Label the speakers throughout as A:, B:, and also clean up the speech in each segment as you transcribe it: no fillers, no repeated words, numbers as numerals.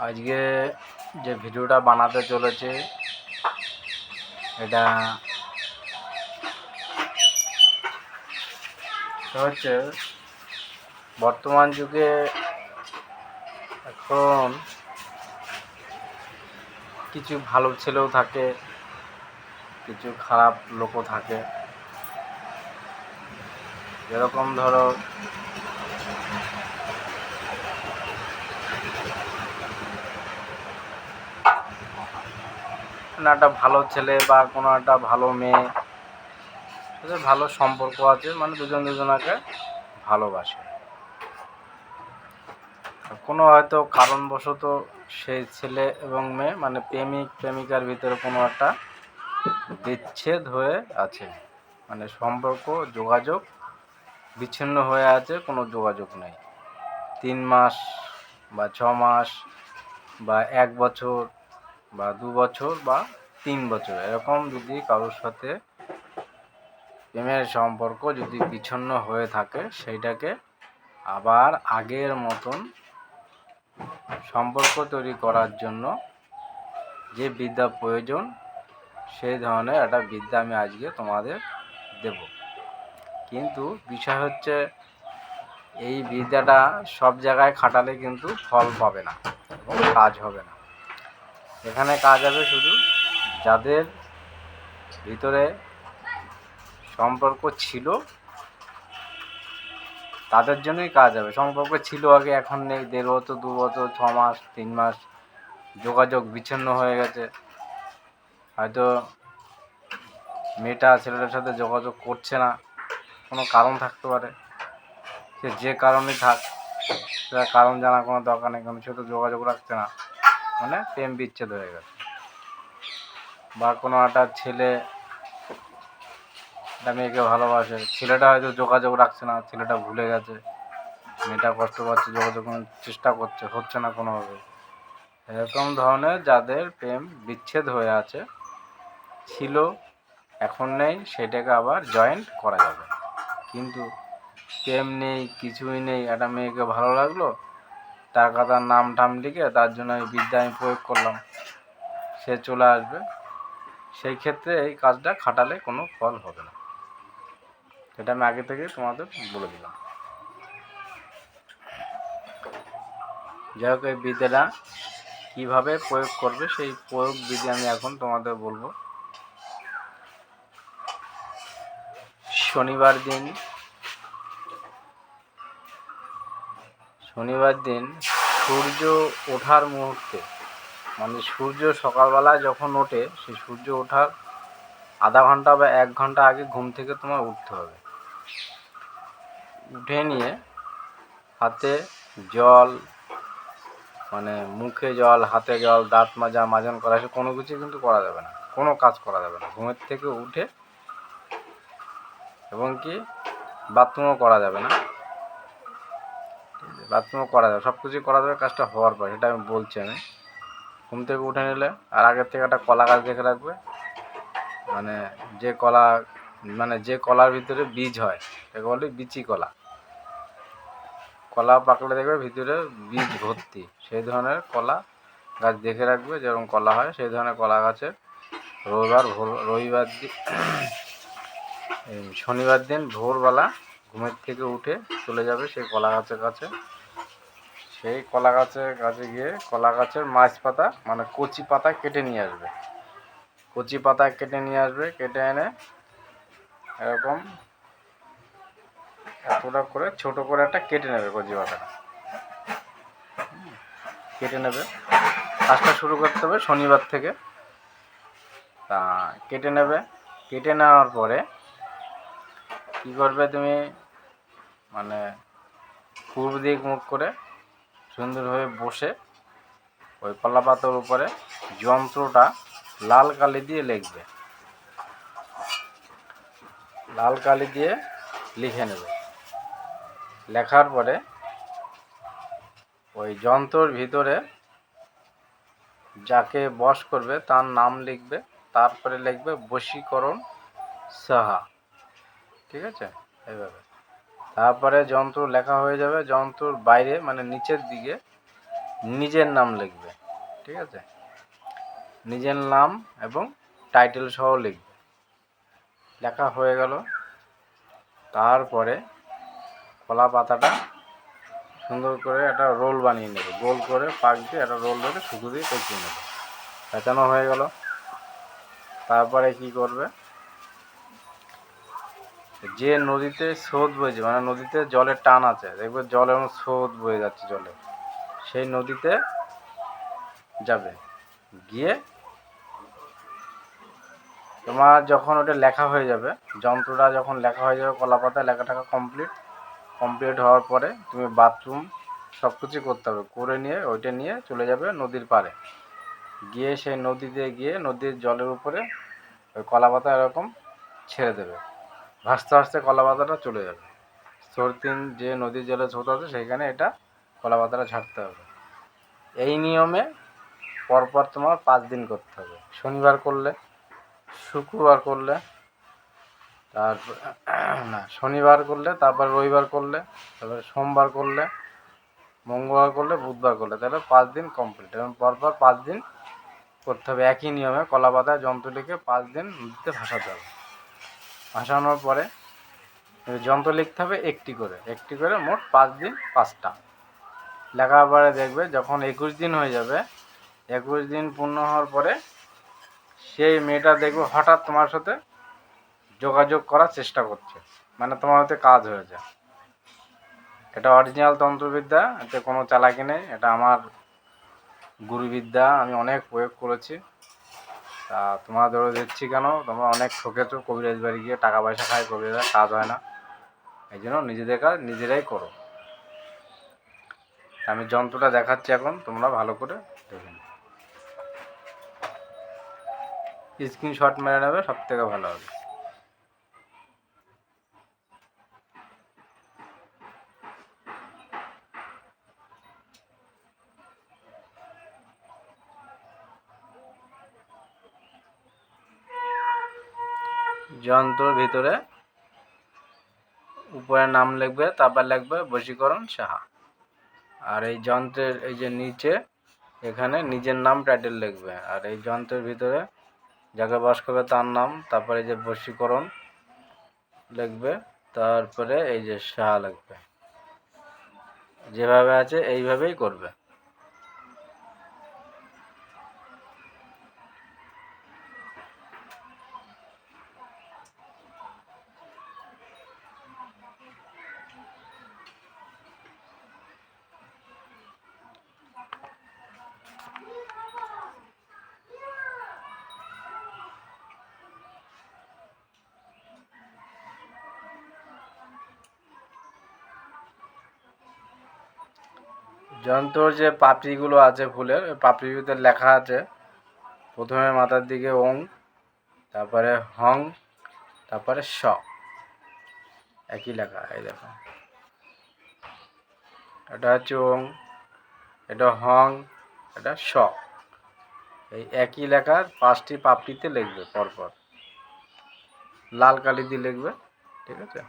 A: আজকে যে ভিডিওটা বানাতে চলেছে এটা হচ্ছে বর্তমান যুগে এখন কিছু ভালো ছেলেও থাকে, কিছু খারাপ লোকও থাকে। যেরকম ধরো কোনো একটা ভালো ছেলে বা কোনো একটা ভালো মেয়ে, ভালো সম্পর্ক আছে, মানে দুজন দুজনাকে ভালোবাসে। কোনো হয়তো কারণবশত সেই ছেলে এবং মেয়ে মানে প্রেমিক প্রেমিকার ভিতরে কোনো একটা বিচ্ছেদ হয়ে আছে, মানে সম্পর্ক যোগাযোগ বিচ্ছিন্ন হয়ে আছে, কোনো যোগাযোগ নেই। 3 মাস বা 6 মাস বা 1 বছর বা 2 বছর বা 3 বছর এরকম যদি কারোর সাথে প্রেমের সম্পর্ক যদি বিচ্ছিন্ন হয়ে থাকে, সেইটাকে আবার আগের মতন সম্পর্ক তৈরি করার জন্য যে বিদ্যা প্রয়োজন, সেই ধরনের একটা বিদ্যা আমি আজকে তোমাদের দেব। কিন্তু বিষয় হচ্ছে এই বিদ্যাটা সব জায়গায় খাটালে কিন্তু ফল পাবে না এবং কাজ হবে না। এখানে কাজ হবে শুধু যাদের ভিতরে সম্পর্ক ছিল তাদের জন্যই কাজ হবে। সম্পর্ক ছিল আগে, এখন নেই, 1.5 বছর 2 বছর 6 মাস 3 মাস যোগাযোগ বিচ্ছিন্ন হয়ে গেছে। হয়তো মেয়েটা ছেলেটার সাথে যোগাযোগ করছে না, কোনো কারণ থাকতে পারে। সে যে কারণেই থাক, সেটা কারণ জানার কোনো দরকার নেই, কারণ সে তো যোগাযোগ রাখছে না, মানে প্রেম বিচ্ছেদ হয়ে গেছে। বা কোনো একটা ছেলে একটা মেয়েকে ভালোবাসে, ছেলেটা হয়তো যোগাযোগ রাখছে না, ছেলেটা ভুলে গেছে, মেয়েটা কষ্ট পাচ্ছে, যোগাযোগ চেষ্টা করছে, হচ্ছে না কোনোভাবে। এরকম ধরনের যাদের প্রেম বিচ্ছেদ হয়ে আছে, ছিল এখন নেই, সেটাকে আবার জয়েন্ট করা যাবে। কিন্তু প্রেম নেই, কিছুই নেই, একটা মেয়েকে ভালো লাগলো, তার কথার নাম টাম লিখে তার জন্য এই বিদ্যা আমি প্রয়োগ করলাম, সে চলে আসবে। সেই ক্ষেত্রে এই কাজটা খাটালে কোনো ফল হবে না, সেটা আমি আগে থেকে তোমাদের বলে দিলাম। যাই হোক, এই বিদ্যাটা কীভাবে প্রয়োগ করবে সেই প্রয়োগ বিধি আমি এখন তোমাদের বলবো। শনিবার দিন সূর্য ওঠার মুহূর্তে, মানে সূর্য সকালবেলায় যখন ওঠে, সেই সূর্য ওঠার আধা ঘন্টা বা 1 ঘন্টা আগে ঘুম থেকে তোমার উঠতে হবে। উঠে নিয়ে হাতে জল, মানে মুখে জল, হাতে জল, দাঁত মাজা, মাজন করা, সে কোনো কিছু কিন্তু করা যাবে না, কোনো কাজ করা যাবে না ঘুমের থেকে উঠে। এবং কি বাথরুমও করা যাবে না, বাথরুমও করা যাবে, সব কিছুই করা যাবে কাজটা হওয়ার পর, সেটা আমি বলছি। আমি ঘুম থেকে উঠে নিলে আর আগের থেকে একটা কলা গাছ দেখে রাখবে, মানে যে কলার ভিতরে বীজ হয় তাকে বলে বিচি কলা। কলা পাকলে দেখবে ভিতরে বীজ ভর্তি, সেই ধরনের কলা গাছ দেখে রাখবে। যেরকম কলা হয় সেই ধরনের কলা গাছের শনিবার দিন ভোরবেলা ঘুমের থেকে উঠে চলে যাবে সেই কলা গাছের কাছে। সেই কলা গাছের কাছে গিয়ে কলা গাছের মাছ পাতা, মানে কচি পাতা কেটে নিয়ে আসবে, কেটে এনে এরকম এতটা করে ছোট করে একটা কেটে নেবে, কচি পাতাটা কেটে নেবে। কাজটা শুরু করতে হবে শনিবার থেকে। তা কেটে নেওয়ার পরে কী করবে তুমি, মানে পূর্ব দিক মুখ করে সুন্দরভাবে বসে ওই কলা পাতার উপরে যন্ত্রটা লাল কালি দিয়ে লিখবে, লাল কালি দিয়ে লিখে নেবে। লেখার পরে ওই যন্ত্রর ভিতরে যাকে বশ করবে তার নাম লিখবে, তারপরে লিখবে বশীকরণ সাহা, ঠিক আছে, এইভাবে। তারপরে যন্ত্র লেখা হয়ে যাবে, যন্ত্রর বাইরে মানে নিচের দিকে নিজের নাম লিখবে, ঠিক আছে? নিজের নাম এবং টাইটেল সহ লিখবে। লেখা হয়ে গেল, তারপরে কলা পাতাটা সুন্দর করে একটা রোল বানিয়ে নেবে, গোল করে পাক দিয়ে একটা রোল ধরে শুধু দিয়ে পেঁচিয়ে নেবে। পেঁচানো হয়ে গেল, তারপরে কি করবে, যে নদীতে স্রোত বইছে, মানে নদীতে জলের টান আছে, দেখবে জল এবং স্রোত বয়ে যাচ্ছে জলে, সেই নদীতে যাবে। গিয়ে তোমার যখন ওটা লেখা হয়ে যাবে, যন্ত্রটা যখন লেখা হয়ে যাবে, কলা পাতায় লেখা টাকা কমপ্লিট হওয়ার পরে তুমি বাথরুম সব কিছু করতে হবে, করে নিয়ে ওইটা নিয়ে চলে যাবে নদীর পাড়ে। গিয়ে সেই নদীতে গিয়ে নদীর জলের উপরে ওই কলা পাতা এরকম ছেড়ে দেবে, ভাসতে ভাসতে কলা পাতাটা চলে যাবে। স্রোতিন যে নদীর জলে স্রোত আছে সেইখানে এটা কলা পাতাটা ছাড়তে হবে। এই নিয়মে পরপর তোমার 5 দিন করতে হবে। শনিবার করলে, শুক্রবার করলে, তারপর না শনিবার করলে, তারপর রবিবার করলে, তারপরে সোমবার করলে, মঙ্গলবার করলে, বুধবার করলে, তাহলে 5 দিন কমপ্লিট। এবং পরপর 5 দিন করতে হবে একই নিয়মে। কলা পাতায় যন্ত্রটিকে 5 দিন নদীতে ভাসাতে হবে। ভাসানোর পরে যন্ত্র লিখতে হবে একটি করে মোট 5 দিন 5টা লেখার পরে দেখবে যখন 21 দিন হয়ে যাবে, 21 দিন পূর্ণ হওয়ার পরে সেই মেয়েটা দেখবে হঠাৎ তোমার সাথে যোগাযোগ করার চেষ্টা করছে, মানে তোমার হাতে কাজ হয়ে যায়। এটা অরিজিনাল তন্ত্রবিদ্যা, এতে কোনো চালাকি নেই। এটা আমার গুরুবিদ্যা, আমি অনেক প্রয়োগ করেছি। তা তোমাদেরও দিচ্ছি কেন, তোমরা অনেক ঠকেছো, কবিরাজ বাড়ি গিয়ে টাকা পয়সা খায়, কবিরাজ কাজ হয় না। এই জন্য নিজেদের কাজ নিজেরাই করো। আমি যন্ত্রটা দেখাচ্ছি এখন, তোমরা ভালো করে দেখে নাও। স্ক্রিনশট মেরে নেবে, সব থেকে ভালো হবে। যন্ত্রের ভিতরে উপরে নাম লিখবে, তারপর লিখবে বশীকরণ সাহা। আর এই যন্ত্রের এই যে নিচে এখানে নিজের নাম টাইটেল লিখবে। আর এই যন্ত্রের ভিতরে যাকে বাস করবে তার নাম, তারপরে এই যে বশীকরণ লিখবে, তারপরে এই যে সাহা লিখবে। যেভাবে আছে এইভাবেই করবে। যন্ত্রর যে পাপড়িগুলো আছে ফুলের, ওই পাপড়ির ভিতরে লেখা আছে প্রথমে মাথার দিকে ওং, তারপরে হং, তারপরে স, একই লেখা। এই দেখো, এটা হচ্ছে ওং, এটা হং, এটা স। এই একই লেখার 5টি পাপড়িতে লিখবে পরপর, লাল কালি দিয়ে লিখবে, ঠিক আছে?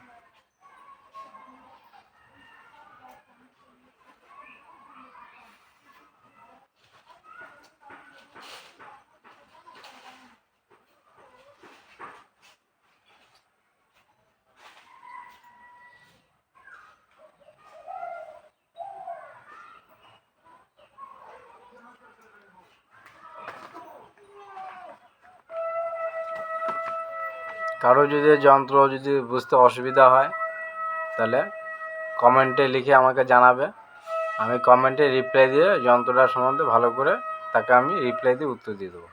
A: কারো যদি যন্ত্র যদি বুঝতে অসুবিধা হয় তাহলে কমেন্টে লিখে আমাকে জানাবে। আমি কমেন্টে রিপ্লাই দিয়ে যন্ত্রটার সম্বন্ধে ভালো করে তাকে আমি রিপ্লাই দিয়ে উত্তর দিয়ে দেবো।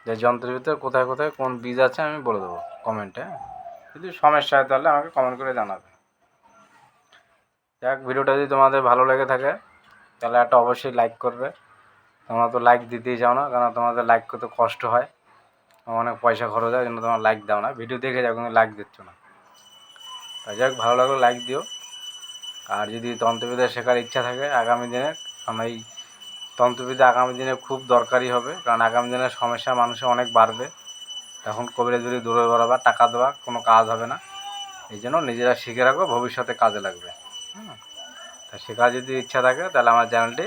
A: যে যন্ত্রের ভিতরে কোথায় কোথায় কোন বীজ আছে আমি বলে দেবো কমেন্টে। যদি সমস্যা হয় তাহলে আমাকে কমেন্ট করে জানাবে। যাক, ভিডিওটা যদি তোমাদের ভালো লেগে থাকে তাহলে একটা অবশ্যই লাইক করবে। তোমরা তো লাইক দিতেই যাও না, কারণ তোমাদের লাইক করতে কষ্ট হয়, অনেক পয়সা খরচ হয়, কিন্তু তোমরা লাইক দাও না। ভিডিও দেখে যাও কিন্তু লাইক দিচ্ছ না। তাই যাক, ভালো লাগলে লাইক দিও। আর যদি তন্ত্রবিদ্যা শেখার ইচ্ছা থাকে আগামী দিনে, কারণ এই তন্ত্রবিদ্যা আগামী দিনে খুব দরকারি হবে, কারণ আগামী দিনে সমস্যা মানুষের অনেক বাড়বে। তখন কবিরাজ যদি দূরে বেরোবা, টাকা দেওয়া কোনো কাজ হবে না। এই জন্য নিজেরা শিখে রাখো, ভবিষ্যতে কাজে লাগবে। তা শেখার যদি ইচ্ছা থাকে তাহলে আমার চ্যানেলটি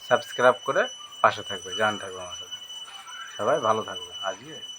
A: সাবস্ক্রাইব করে পাশে থাকবে, জান থাকবে আমার সাথে। সবাই ভালো থাকবে। আজকে